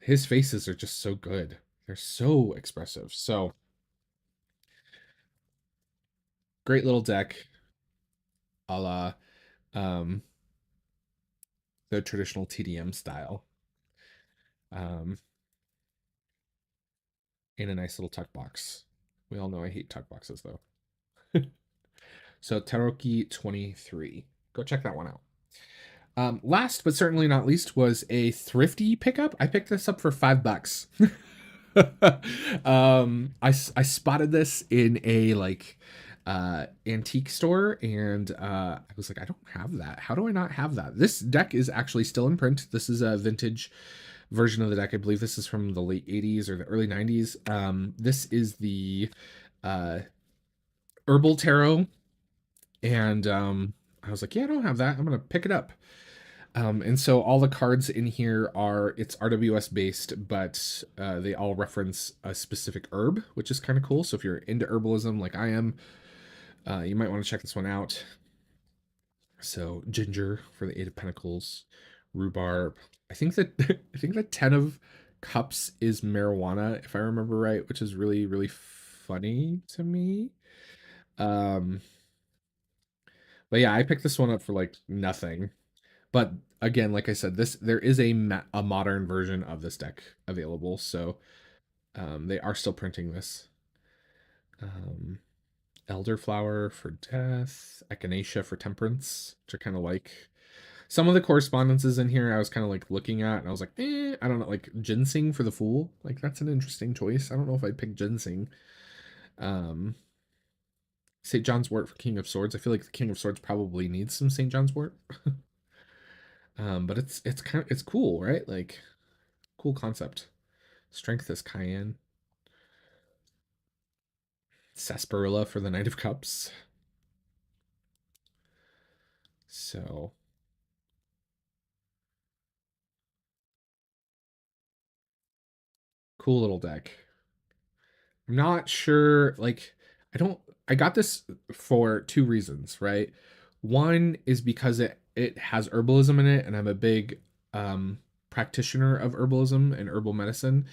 His faces are just so good. They're so expressive. So great little deck, a la um, the traditional TDM style, um, in a nice little tuck box. We all know I hate tuck boxes though. So Taroki 23. Go check that one out. Last but certainly not least was a thrifty pickup. I picked this up for $5. I spotted this in a like antique store and I was like, I don't have that. How do I not have that? This deck is actually still in print. This is a vintage version of the deck. I believe this is from the late 80s or the early 90s. This is the uh Herbal Tarot, and I was like, yeah, I don't have that. I'm gonna pick it up. And so all the cards in here are it's RWS based, but they all reference a specific herb, which is kind of cool. So if you're into herbalism like I am, you might want to check this one out. So ginger for the Eight of Pentacles, rhubarb. I think that I think that Ten of Cups is marijuana, if I remember right, which is really really funny to me. Um, but yeah, I picked this one up for like nothing. But again, like I said, there is a modern version of this deck available, so they are still printing this. Um, Elderflower for death, Echinacea for temperance, which are kind of like some of the correspondences in here. I was kind of like looking at, and I was like, I don't know, like ginseng for the fool. Like that's an interesting choice. I don't know if I'd pick ginseng. Um, St. John's Wort for King of Swords. I feel like the King of Swords probably needs some St. John's Wort. But it's cool, right? Like cool concept. Strength is cayenne. Sarsaparilla for the Knight of Cups. So cool little deck. I'm not sure, like, I got this for two reasons, right? One is because it has herbalism in it, and I'm a big practitioner of herbalism and herbal medicine.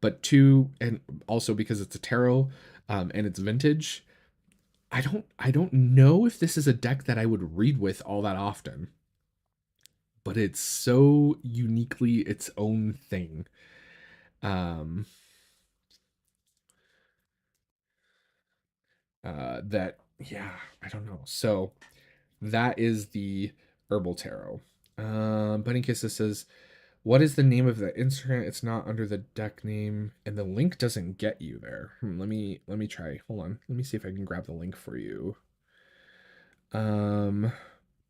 But two, and also because it's a tarot, and it's vintage, I don't know if this is a deck that I would read with all that often, but it's so uniquely its own thing. That yeah, I don't know. So that is the herbal tarot. Bunny Kisses says, "What is the name of the instrument? It's not under the deck name, and the link doesn't get you there." Let me try. Hold on. Let me see if I can grab the link for you. Um,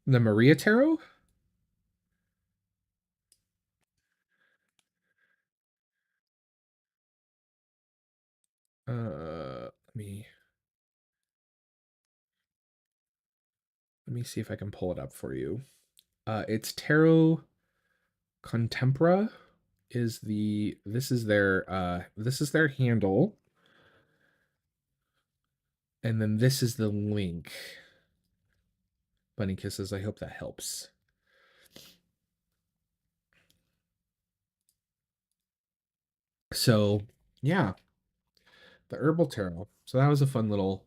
the Maria Tarot. Let me see if I can pull it up for you. It's Tarot Contempora is the this is their handle, and then this is the link. Bunny Kisses, I hope that helps. So yeah, the herbal tarot. So that was a fun little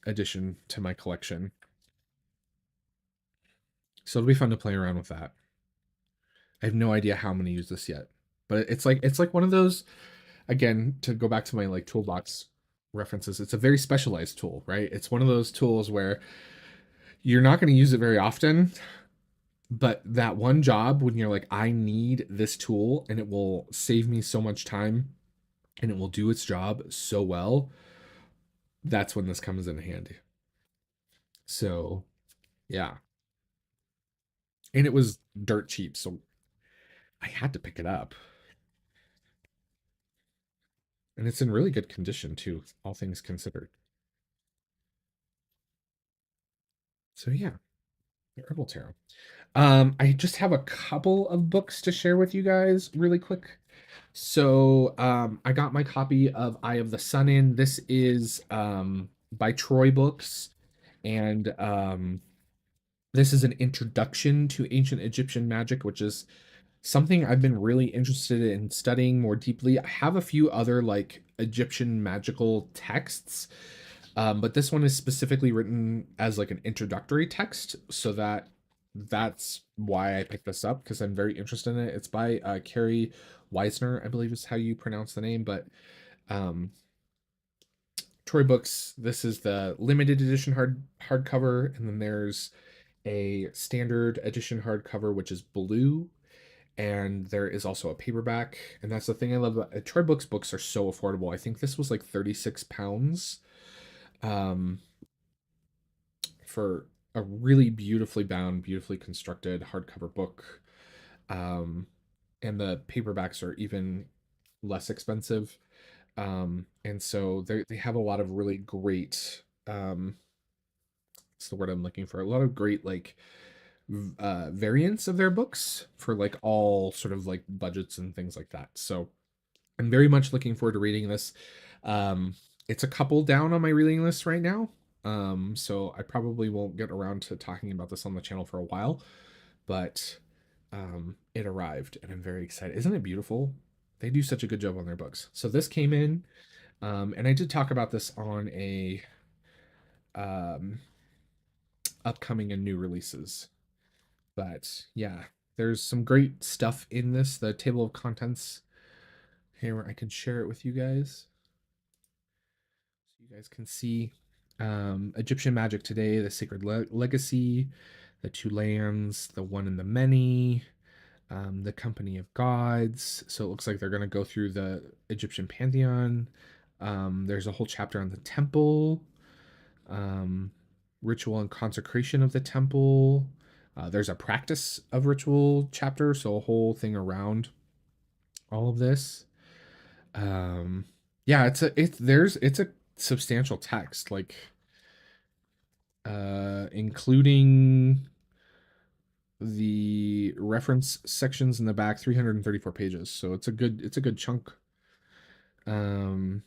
addition to my collection. So it'll be fun to play around with that. I have no idea how I'm gonna use this yet. But it's like one of those, again, to go back to my like toolbox references, it's a very specialized tool, right? It's one of those tools where you're not going to use it very often, but that one job when you're like, I need this tool and it will save me so much time and it will do its job so well, that's when this comes in handy. So yeah, and it was dirt cheap, so I had to pick it up, and it's in really good condition too, all things considered. So yeah, the herbal tarot. I just have a couple of books to share with you guys really quick. So I got my copy of Eye of the Sun in. This is by Troy Books, and this is an introduction to ancient Egyptian magic, which is something I've been really interested in studying more deeply. I have a few other like Egyptian magical texts, but this one is specifically written as like an introductory text, so that's why I picked this up because I'm very interested in it. It's by Carrie Weisner, I believe is how you pronounce the name, but um, Troy Books. This is the limited edition hardcover, and then there's a standard edition hardcover which is blue, and there is also a paperback. And that's the thing I love about Troy Books. Books are so affordable. I think this was like £36 um, for a really beautifully bound, beautifully constructed hardcover book. Um, and the paperbacks are even less expensive. And so they have a lot of really great what's the word I'm looking for? A lot of great like variants of their books for like all sort of like budgets and things like that. So I'm very much looking forward to reading this. Um, it's a couple down on my reading list right now. So I probably won't get around to talking about this on the channel for a while, but it arrived and I'm very excited. Isn't it beautiful? They do such a good job on their books. So this came in, and I did talk about this on a um, upcoming and new releases. But yeah, there's some great stuff in this. The table of contents here, I can share it with you guys, so you guys can see Egyptian magic today, the sacred legacy, the two lands, the one and the many, the company of gods. So it looks like they're going to go through the Egyptian pantheon. There's a whole chapter on the temple, um, ritual and consecration of the temple. There's a practice of ritual chapter, so a whole thing around all of this. Um, yeah, it's a substantial text, like including the reference sections in the back, 334 pages. So it's a good chunk. Um,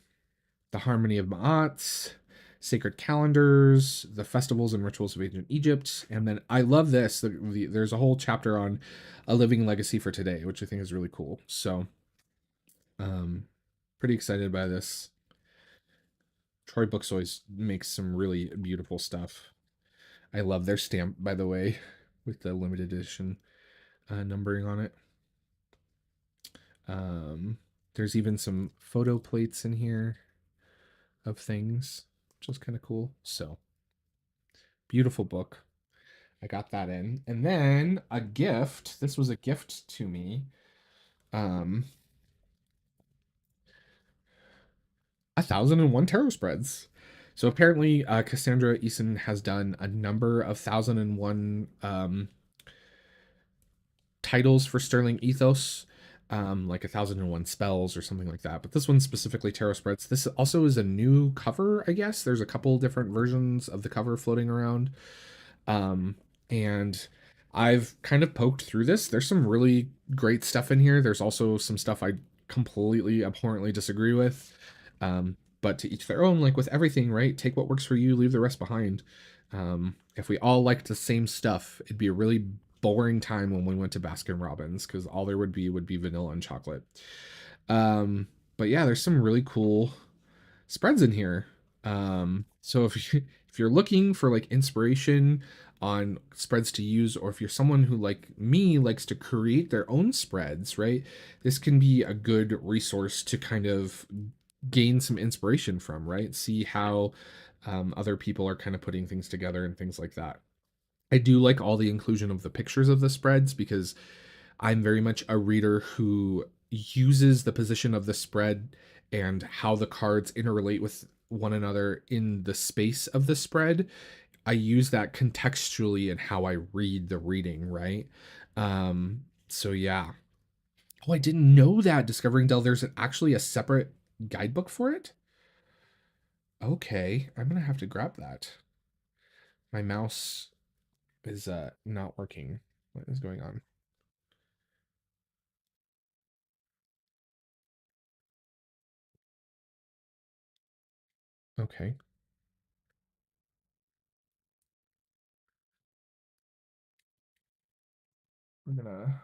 the harmony of Ma'ats, sacred calendars, the festivals and rituals of ancient Egypt, and then I love this. There's a whole chapter on a living legacy for today, which I think is really cool. So, um, pretty excited by this. Troy Books always makes some really beautiful stuff. I love their stamp, by the way, with the limited edition numbering on it. Um, there's even some photo plates in here of things. which is kind of cool. So beautiful book. I got that in. And then a gift. This was a gift to me. 1001 tarot spreads. So apparently, Cassandra Eason has done a number of 1001 titles for Sterling Ethos, like 1001 spells or something like that. But this one specifically tarot spreads. This also is a new cover, I guess. There's a couple different versions of the cover floating around. And I've kind of poked through this. There's some really great stuff in here. There's also some stuff I completely abhorrently disagree with. But to each their own, like with everything, right? Take what works for you, leave the rest behind. If we all liked the same stuff, it'd be a really boring time when we went to Baskin Robbins, because all there would be vanilla and chocolate. But yeah, there's some really cool spreads in here. So if you're looking for like inspiration on spreads to use, or if you're someone who like me likes to create their own spreads, right? This can be a good resource to kind of gain some inspiration from, right? See how other people are kind of putting things together and things like that. I do like all the inclusion of the pictures of the spreads, because I'm very much a reader who uses the position of the spread and how the cards interrelate with one another in the space of the spread. I use that contextually in how I read the reading, right? So yeah. Oh, I didn't know that. Discovering Dell, there's actually a separate guidebook for it. Okay, I'm gonna have to grab that. My mouse is not working. What is going on? Okay. I'm gonna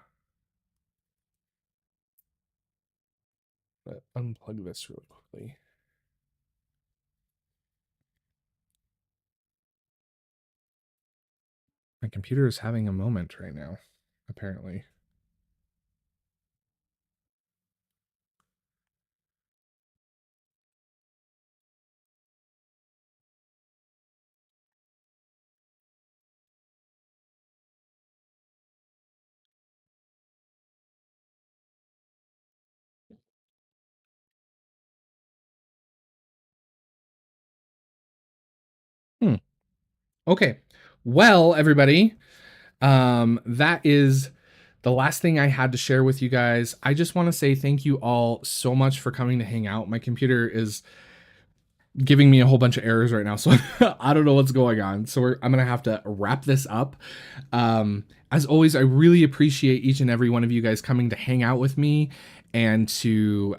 unplug this really quickly. My computer is having a moment right now, apparently. Hmm. Okay. Well, everybody, that is the last thing I had to share with you guys. I just want to say thank you all so much for coming to hang out. My computer is giving me a whole bunch of errors right now, so I don't know what's going on. So I'm gonna have to wrap this up. As always, I really appreciate each and every one of you guys coming to hang out with me and to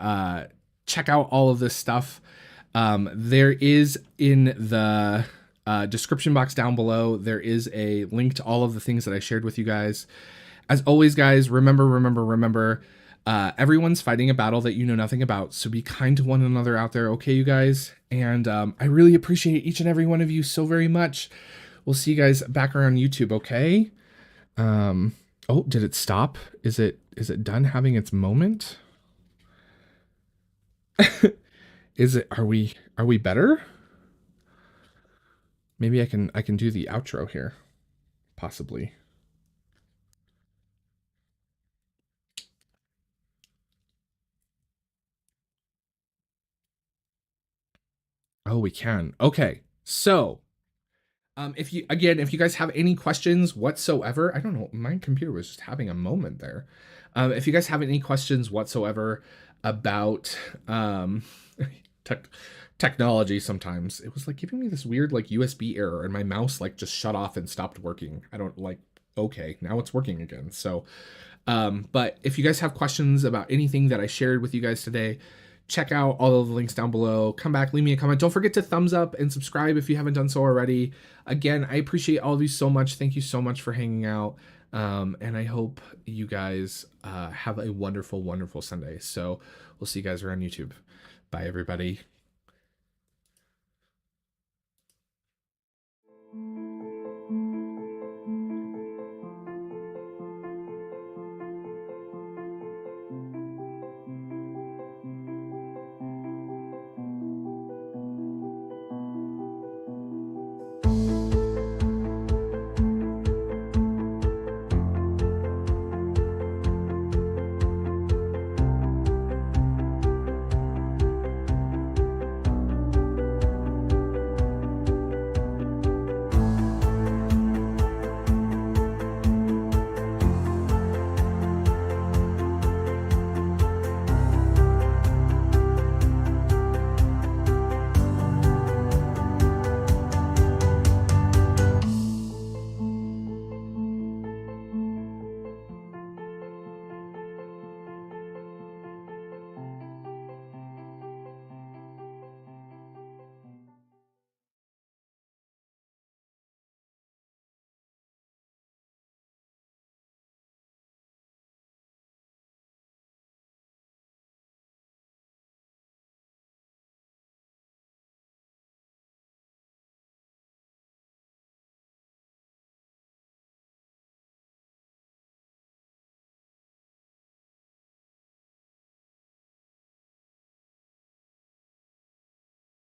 check out all of this stuff. There is in the description box down below, there is a link to all of the things that I shared with you guys. As always, guys, remember, everyone's fighting a battle that you know nothing about. So be kind to one another out there, okay, you guys? And I really appreciate each and every one of you so very much. We'll see you guys back around YouTube, okay? Oh, did it stop? Is it done having its moment? Is it, are we better? Maybe I can do the outro here. Possibly. Oh, we can. Okay. So, if you guys have any questions whatsoever, I don't know, my computer was just having a moment there. If you guys have any questions whatsoever about tech technology, sometimes it was like giving me this weird like USB error, and my mouse like just shut off and stopped working. I don't like. Okay, now it's working again. So, but if you guys have questions about anything that I shared with you guys today, check out all of the links down below. Come back, leave me a comment. Don't forget to thumbs up and subscribe if you haven't done so already. Again, I appreciate all of you so much. Thank you so much for hanging out. And I hope you guys have a wonderful, wonderful Sunday. So we'll see you guys around YouTube. Bye, everybody.